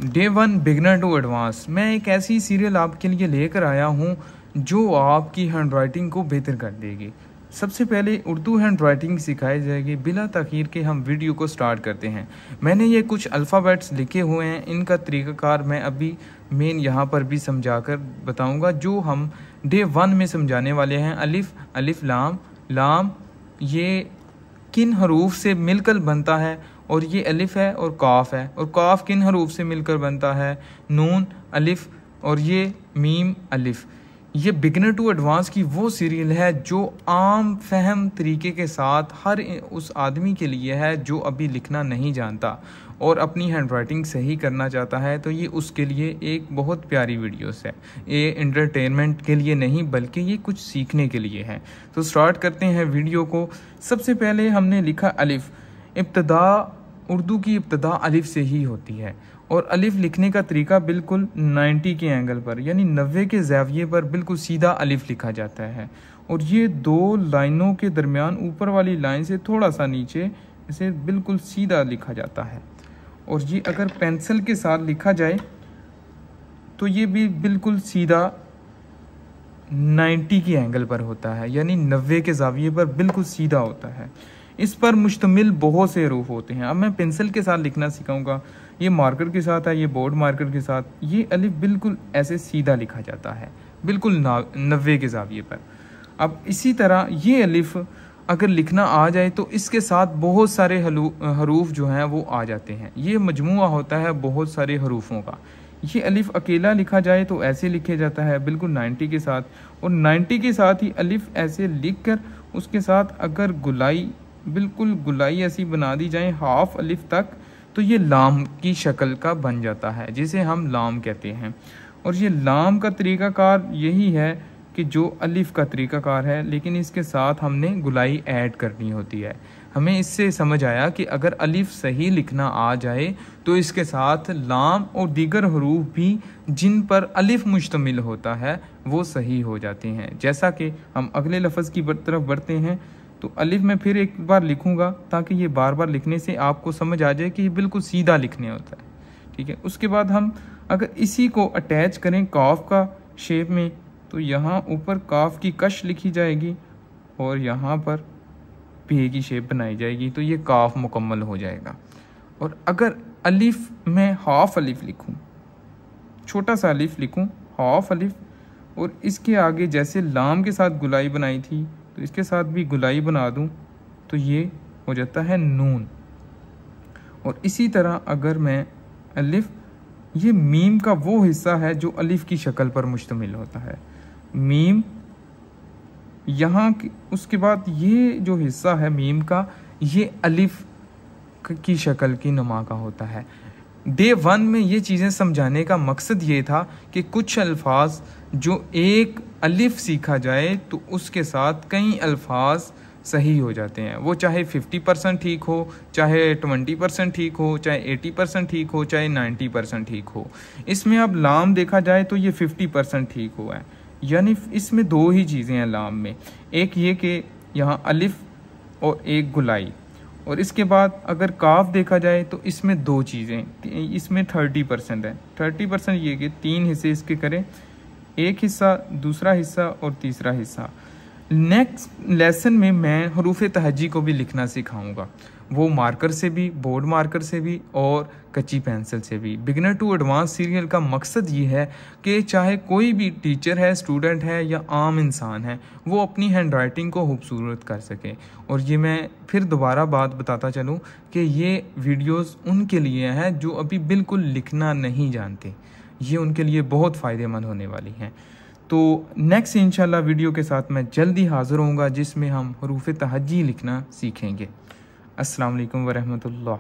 Day one beginner to advance. मैं एक ऐसी सीरियल आपके लिए लेकर आया हूँ जो आपकी हैंडराइटिंग को बेहतर कर देगी। सबसे पहले उर्दू हैंडराइटिंग सिखाई जाएगी। बिला तखीर के हम वीडियो को स्टार्ट करते हैं। मैंने ये कुछ अल्फ़ाबेट्स लिखे हुए हैं, इनका तरीक़ाकार मैं अभी मेन यहाँ पर भी समझा कर बताऊँगा जो हम डे वन में समझाने वाले हैं। अलिफ़, अलिफ़ लाम, लाम ये किन हरूफ से मिलकर बनता है, और ये अलिफ़ है और काफ है, और काफ किन हरूफ से मिलकर बनता है, नून, अलिफ़, और ये मीम, अलिफ़। ये बिगनर टू एडवांस की वो सीरियल है जो आम फहम तरीके के साथ हर उस आदमी के लिए है जो अभी लिखना नहीं जानता और अपनी हैंडराइटिंग सही करना चाहता है। तो ये उसके लिए एक बहुत प्यारी वीडियोस है। ये एंटरटेनमेंट के लिए नहीं बल्कि ये कुछ सीखने के लिए है। तो स्टार्ट करते हैं वीडियो को। सबसे पहले हमने लिखा अलिफ़। इब्तदा, उर्दू की इब्तदा अलिफ़ से ही होती है और अलिफ़ लिखने का तरीका बिल्कुल 90 के एंगल पर यानी 90 के ज़ाविये पर बिल्कुल सीधा अलिफ़ लिखा जाता है। और ये दो लाइनों के दरमियान ऊपर वाली लाइन से थोड़ा सा नीचे इसे बिल्कुल सीधा लिखा जाता है। और ये अगर पेंसिल के साथ लिखा जाए तो ये भी बिल्कुल सीधा 90 के एंगल पर होता है यानी 90 के ज़ाविये पर बिल्कुल सीधा होता है। इस पर मुश्तमिल बहुत से हरूफ होते हैं। अब मैं पेंसिल के साथ लिखना सिखाऊंगा। ये मार्कर के साथ है, ये बोर्ड मार्कर के साथ। ये अलिफ बिल्कुल ऐसे सीधा लिखा जाता है बिल्कुल 90 के ज़ाविये पर। अब इसी तरह ये अलिफ अगर लिखना आ जाए तो इसके साथ बहुत सारे हरूफ जो हैं वो आ जाते हैं। ये मजमुआ होता है बहुत सारे हरूफों का। ये अलिफ अकेला लिखा जाए तो ऐसे लिखे जाता है बिल्कुल 90 के साथ, और 90 के साथ ही अलिफ ऐसे लिख कर उसके साथ अगर गुलाई, बिल्कुल गुलाई ऐसी बना दी जाए हाफ अलिफ तक, तो ये लाम की शक्ल का बन जाता है जिसे हम लाम कहते हैं। और ये लाम का तरीक़ाकार यही है कि जो अलिफ का तरीक़ाकार है, लेकिन इसके साथ हमने गुलाई ऐड करनी होती है। हमें इससे समझ आया कि अगर अलिफ सही लिखना आ जाए तो इसके साथ लाम और दीगर हरूफ भी जिन पर अलिफ मुश्तमिल होता है वो सही हो जाते हैं। जैसा कि हम अगले लफ्ज़ की तरफ बढ़ते हैं तो अलिफ मैं फिर एक बार लिखूंगा ताकि ये बार बार लिखने से आपको समझ आ जाए कि ये बिल्कुल सीधा लिखने होता है। ठीक है, उसके बाद हम अगर इसी को अटैच करें काफ का शेप में तो यहाँ ऊपर काफ की कश लिखी जाएगी और यहाँ पर पे की शेप बनाई जाएगी, तो ये काफ मुकम्मल हो जाएगा। और अगर अलिफ में हाफ अलिफ लिखूँ, छोटा सा अलिफ लिखूँ हाफ अलिफ, और इसके आगे जैसे लाम के साथ गुलाई बनाई थी तो इसके साथ भी गुलाई बना दूं तो ये हो जाता है नून। और इसी तरह अगर मैं अलिफ, ये मीम का वो हिस्सा है जो अलिफ की शक्ल पर मुश्तमिल होता है, मीम यहाँ उसके बाद ये जो हिस्सा है मीम का ये अलिफ की शक्ल की नुमा का होता है। डे वन में ये चीज़ें समझाने का मकसद ये था कि कुछ अल्फाज जो एक अलिफ सीखा जाए तो उसके साथ कई अल्फाज सही हो जाते हैं। वो चाहे 50% ठीक हो, चाहे 20% ठीक हो, चाहे 80% ठीक हो, चाहे 90% ठीक हो। इसमें अब लाम देखा जाए तो ये 50% ठीक हुआ है। यानी इसमें दो ही चीज़ें हैं लाम में, एक ये कि यहाँ अलिफ और एक गुलाई। और इसके बाद अगर काफ देखा जाए तो इसमें दो चीज़ें, इसमें 30% है। 30% ये कि 3 हिस्से इसके करें, एक हिस्सा, दूसरा हिस्सा और तीसरा हिस्सा। नेक्स्ट लेसन में मैं हरूफ तहज्जी को भी लिखना सिखाऊंगा, वो मार्कर से भी, बोर्ड मार्कर से भी और कच्ची पेंसिल से भी। बिगनर टू एडवांस सीरियल का मकसद ये है कि चाहे कोई भी टीचर है, स्टूडेंट है या आम इंसान है, वो अपनी हैंडराइटिंग को खूबसूरत कर सके। और ये मैं फिर दोबारा बात बताता चलूँ कि ये वीडियोस उनके लिए हैं जो अभी बिल्कुल लिखना नहीं जानते। ये उनके लिए बहुत फ़ायदेमंद होने वाली हैं। तो नेक्स्ट इंशाल्लाह वीडियो के साथ मैं जल्दी हाज़िर होऊंगा जिसमें हम हरूफ तहज्जी लिखना सीखेंगे। अस्सलाम वालेकुम वरहमतुल्लाह।